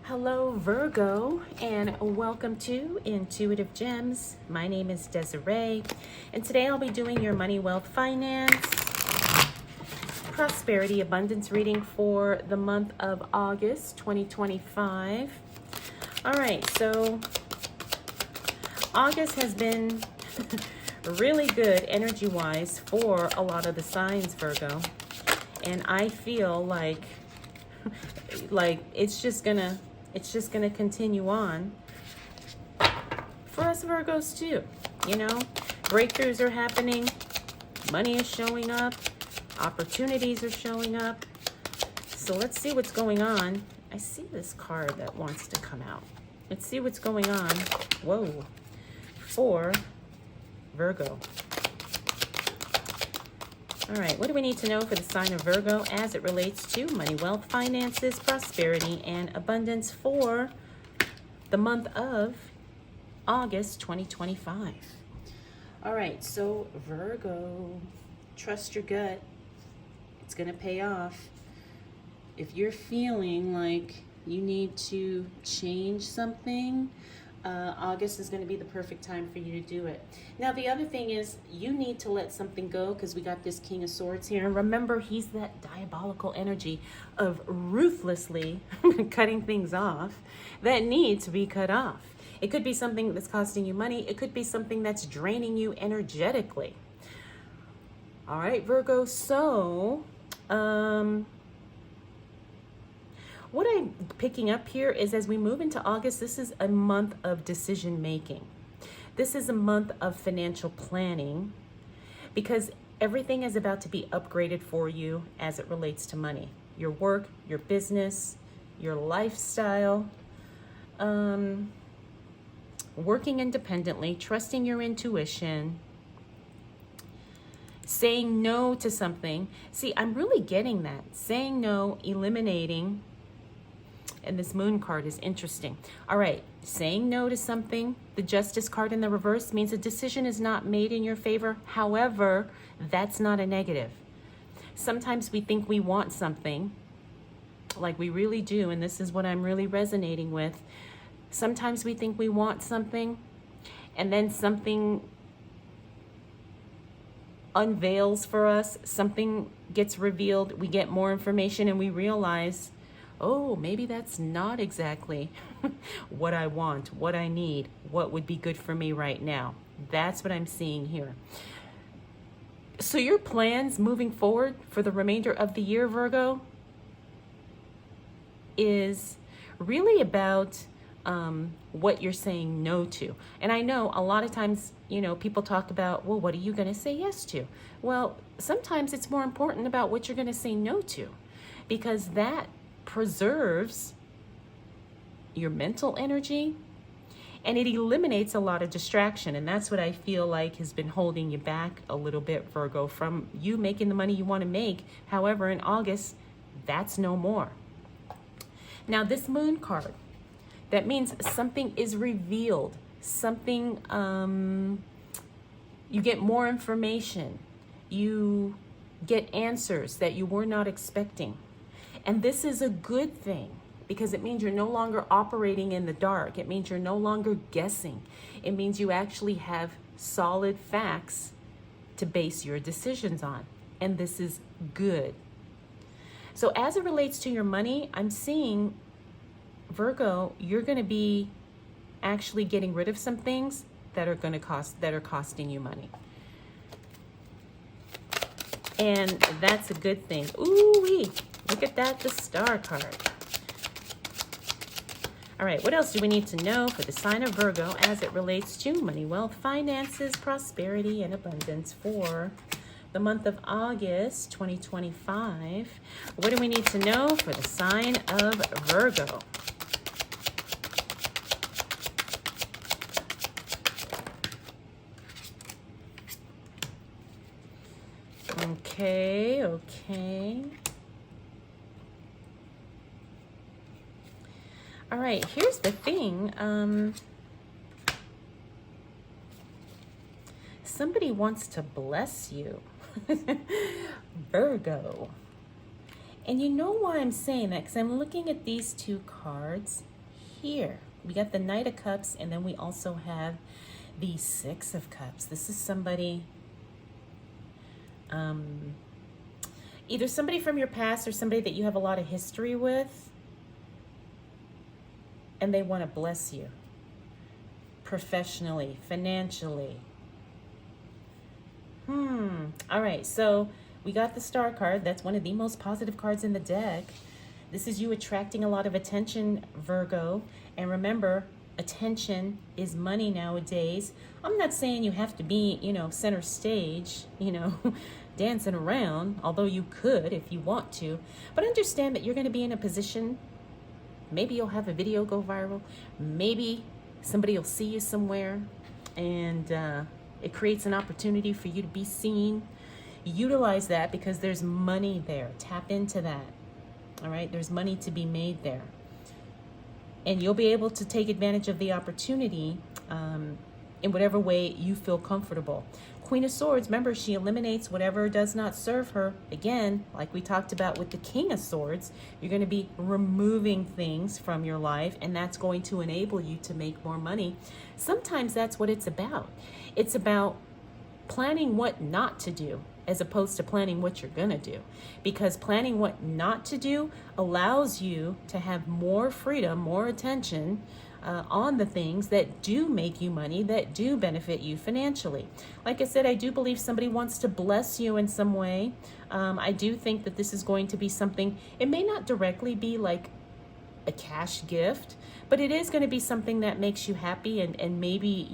Hello Virgo, and welcome to Intuitive Gems. My name is Desiree, and today I'll be doing your money, wealth, finance, prosperity, abundance reading for the month of August 2025. All right, so August has been really good energy-wise for a lot of the signs, Virgo, and I feel like it's just gonna continue on for us Virgos too. You know, breakthroughs are happening, money is showing up, opportunities are showing up. So let's see what's going on. I see this card that wants to come out. Let's see what's going on. Whoa, for Virgo. All right, what do we need to know for the sign of Virgo as it relates to money, wealth, finances, prosperity, and abundance for the month of August 2025? All right, so Virgo, trust your gut. It's going to pay off. If you're feeling like you need to change something, August is going to be the perfect time for you to do it. Now, the other thing is you need to let something go because we got this King of Swords here. And remember, he's that diabolical energy of ruthlessly cutting things off that need to be cut off. It could be something that's costing you money. It could be something that's draining you energetically. All right, Virgo. So, what I'm picking up here is as we move into August, this is a month of decision making. This is a month of financial planning because everything is about to be upgraded for you as it relates to money. Your work, your business, your lifestyle, working independently, trusting your intuition, saying no to something. See, I'm really getting that. Saying no, eliminating. And this moon card is interesting. All right, saying no to something. The justice card in the reverse means a decision is not made in your favor. However, that's not a negative. Sometimes we think we want something, like we really do, and this is what I'm really resonating with. Sometimes we think we want something, and then something unveils for us, something gets revealed, we get more information, and we realize, oh, maybe that's not exactly what I want, what I need, what would be good for me right now. That's what I'm seeing here. So your plans moving forward for the remainder of the year, Virgo, is really about what you're saying no to. And I know a lot of times, you know, people talk about, well, what are you going to say yes to? Well, sometimes it's more important about what you're going to say no to, because that preserves your mental energy and it eliminates a lot of distraction. And that's what I feel like has been holding you back a little bit, Virgo, from you making the money you want to make. However, in August, that's no more. Now, this moon card, that means something is revealed, something, you get more information, you get answers that you were not expecting. And this is a good thing because it means you're no longer operating in the dark. It means you're no longer guessing. It means you actually have solid facts to base your decisions on. And this is good. So as it relates to your money, I'm seeing, Virgo, you're going to be actually getting rid of some things that are costing you money. And that's a good thing. Ooh-wee. Look at that, the star card. All right, what else do we need to know for the sign of Virgo as it relates to money, wealth, finances, prosperity, and abundance for the month of August 2025? What do we need to know for the sign of Virgo? Okay. All right, here's the thing. Somebody wants to bless you, Virgo. And you know why I'm saying that? Because I'm looking at these two cards here? We got the Knight of Cups, and then we also have the Six of Cups. This is somebody, either somebody from your past or somebody that you have a lot of history with, and they want to bless you professionally, financially. All right, so we got the Star card. That's one of the most positive cards in the deck. This is you attracting a lot of attention, Virgo. And remember, attention is money nowadays. I'm not saying you have to be, center stage, dancing around, although you could if you want to. But understand that you're going to be in a position, maybe you'll have a video go viral. Maybe somebody will see you somewhere, and it creates an opportunity for you to be seen. Utilize that because there's money there. Tap into that. All right, there's money to be made there. And you'll be able to take advantage of the opportunity in whatever way you feel comfortable. Queen of Swords, remember, she eliminates whatever does not serve her. Again, like we talked about with the King of Swords, you're going to be removing things from your life, and that's going to enable you to make more money. Sometimes that's what it's about. It's about planning what not to do, as opposed to planning what you're gonna do. Because planning what not to do allows you to have more freedom, more attention on the things that do make you money, that do benefit you financially. Like I said, I do believe somebody wants to bless you in some way. I do think that this is going to be something, it may not directly be like a cash gift, but it is gonna be something that makes you happy and maybe,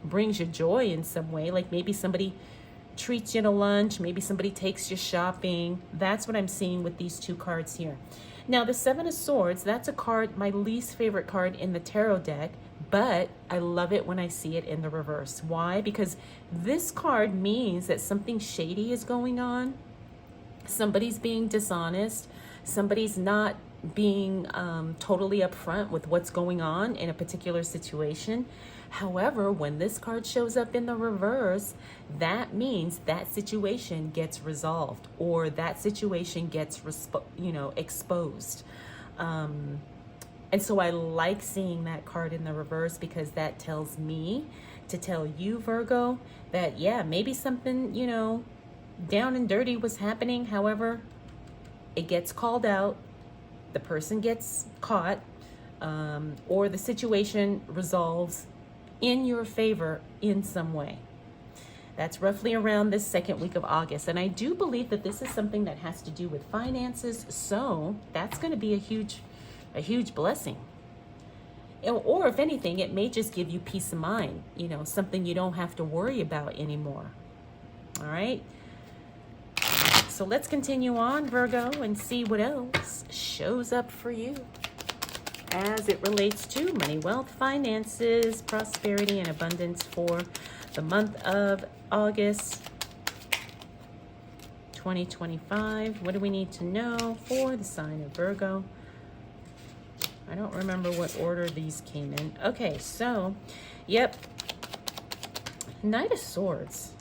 brings you joy in some way. Like maybe somebody treats you to lunch, maybe somebody takes you shopping. That's what I'm seeing with these two cards here. Now the Seven of Swords, that's a card, my least favorite card in the tarot deck, but I love it when I see it in the reverse. Why? Because this card means that something shady is going on. Somebody's being dishonest. Somebody's not being totally upfront with what's going on in a particular situation. However, when this card shows up in the reverse, that means that situation gets resolved, or that situation gets, exposed. And so I like seeing that card in the reverse, because that tells me to tell you, Virgo, that, yeah, maybe something, down and dirty was happening. However, it gets called out, the person gets caught, or the situation resolves in your favor in some way. That's roughly around this second week of August. And I do believe that this is something that has to do with finances. So that's going to be a huge blessing. Or if anything, it may just give you peace of mind, something you don't have to worry about anymore. All right. So let's continue on, Virgo, and see what else shows up for you as it relates to money, wealth, finances, prosperity, and abundance for the month of August 2025. What do we need to know for the sign of Virgo? I don't remember what order these came in. Okay, so, yep. Knight of Swords.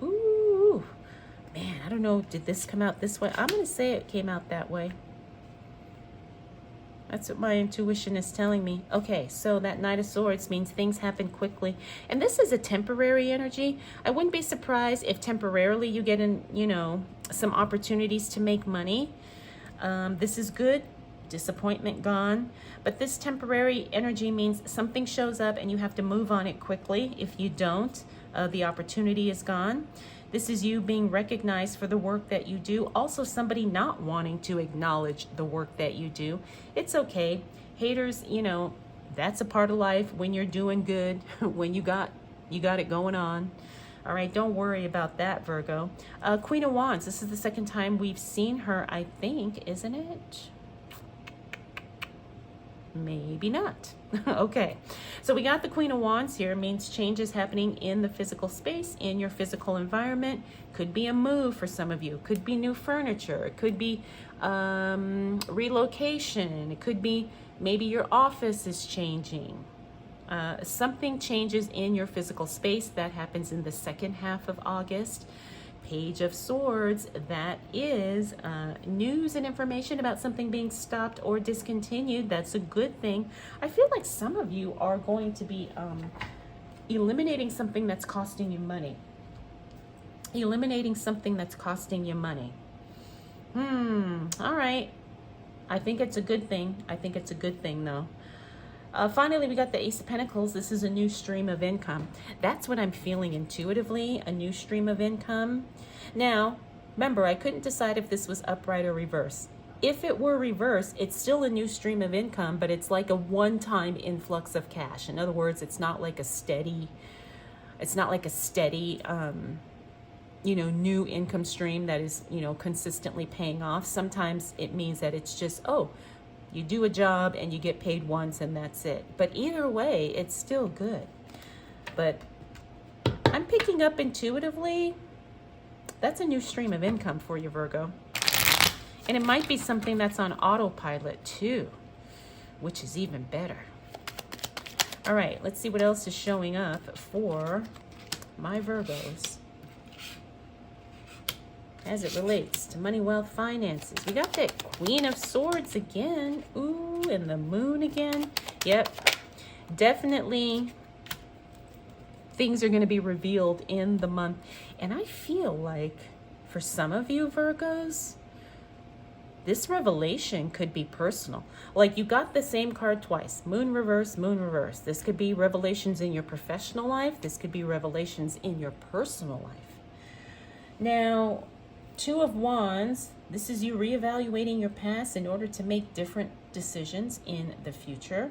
Ooh, man, I don't know. Did this come out this way? I'm going to say it came out that way. That's what my intuition is telling me. Okay, so that Knight of Swords means things happen quickly. And this is a temporary energy. I wouldn't be surprised if temporarily you get in, some opportunities to make money. This is good. Disappointment gone. But this temporary energy means something shows up and you have to move on it quickly. If you don't, the opportunity is gone. This is you being recognized for the work that you do. Also, somebody not wanting to acknowledge the work that you do. It's okay. Haters, that's a part of life when you're doing good, when you got it going on. All right, don't worry about that, Virgo. Queen of Wands, this is the second time we've seen her, I think, isn't it? Maybe not. Okay, so we got the Queen of Wands here. It means changes happening in the physical space, in your physical environment. Could be a move for some of you. Could be new furniture. It could be relocation. It could be maybe your office is changing. Something changes in your physical space. That happens in the second half of August. Page of Swords. That is news and information about something being stopped or discontinued. That's a good thing. I feel like some of you are going to be eliminating something that's costing you money. Eliminating something that's costing you money. All right. I think it's a good thing. I think it's a good thing, though. Finally, we got the Ace of Pentacles. This is a new stream of income. That's what I'm feeling intuitively, a new stream of income. Now, remember, I couldn't decide if this was upright or reverse. If it were reverse, it's still a new stream of income, but it's like a one-time influx of cash. In other words, it's not like a steady, new income stream that is, consistently paying off. Sometimes it means that it's just, you do a job and you get paid once and that's it. But either way, it's still good. But I'm picking up intuitively, that's a new stream of income for you, Virgo. And it might be something that's on autopilot too, which is even better. All right, let's see what else is showing up for my Virgos as it relates to money, wealth, finances. We got that Queen of Swords again. Ooh, and the Moon again. Yep, definitely things are going to be revealed in the month. And I feel like for some of you Virgos, this revelation could be personal. Like you got the same card twice. Moon reverse, Moon reverse. This could be revelations in your professional life. This could be revelations in your personal life. Now, Two of Wands, this is you reevaluating your past in order to make different decisions in the future.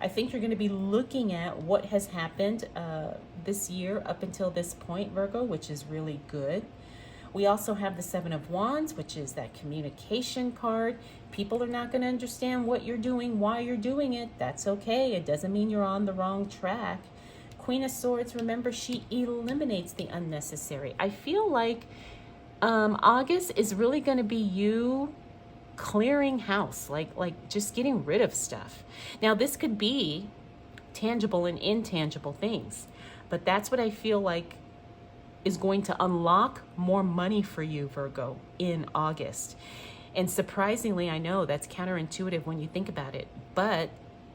I think you're going to be looking at what has happened this year up until this point, Virgo, which is really good. We also have the Seven of Wands, which is that communication card. People are not going to understand what you're doing, why you're doing it. That's okay. It doesn't mean you're on the wrong track. Queen of Swords, remember, she eliminates the unnecessary. I feel like August is really going to be you clearing house, like just getting rid of stuff. Now, this could be tangible and intangible things, but that's what I feel like is going to unlock more money for you, Virgo, in August. And surprisingly, I know that's counterintuitive when you think about it, but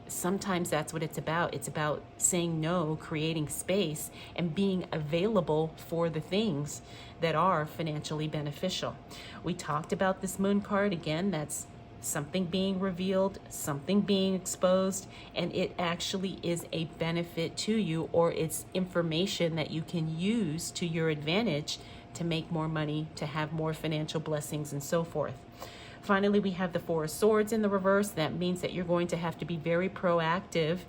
sometimes that's what it's about. It's about saying no, creating space, and being available for the things that are financially beneficial. We talked about this Moon card. Again, that's something being revealed, something being exposed, and it actually is a benefit to you, or it's information that you can use to your advantage to make more money, to have more financial blessings, and so forth. Finally, we have the Four of Swords in the reverse. That means that you're going to have to be very proactive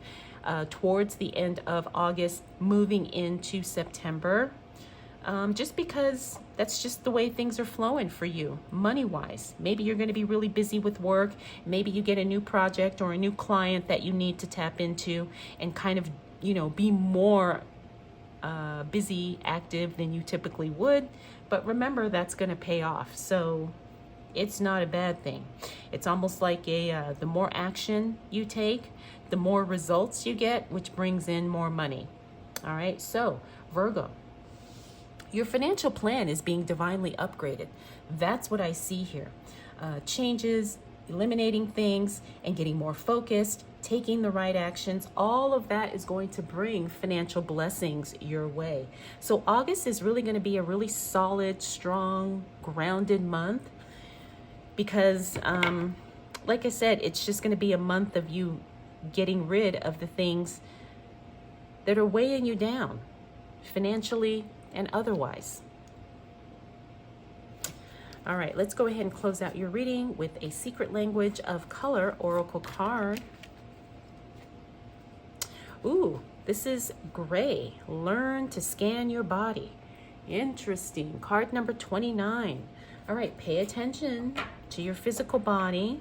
towards the end of August, moving into September, just because that's just the way things are flowing for you, money-wise. Maybe you're going to be really busy with work. Maybe you get a new project or a new client that you need to tap into and kind of, be more busy, active than you typically would. But remember, that's going to pay off. So it's not a bad thing. It's almost like the more action you take, the more results you get, which brings in more money. All right, so Virgo, your financial plan is being divinely upgraded. That's what I see here. Changes, eliminating things, and getting more focused, taking the right actions. All of that is going to bring financial blessings your way. So August is really going to be a really solid, strong, grounded month because, like I said, it's just going to be a month of you getting rid of the things that are weighing you down financially and otherwise. All right, let's go ahead and close out your reading with a Secret Language of Color Oracle card. Ooh, this is gray. Learn to scan your body. Interesting. Card number 29. All right, pay attention to your physical body.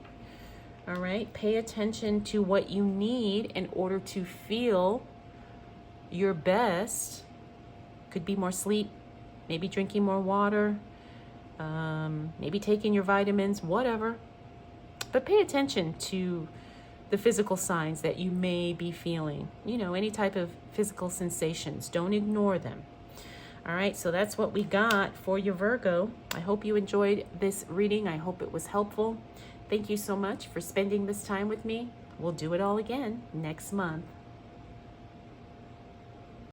All right, pay attention to what you need in order to feel your best. Could be more sleep, maybe drinking more water, maybe taking your vitamins, whatever. But pay attention to the physical signs that you may be feeling. Any type of physical sensations. Don't ignore them. All right, so that's what we got for your Virgo. I hope you enjoyed this reading. I hope it was helpful. Thank you so much for spending this time with me. We'll do it all again next month.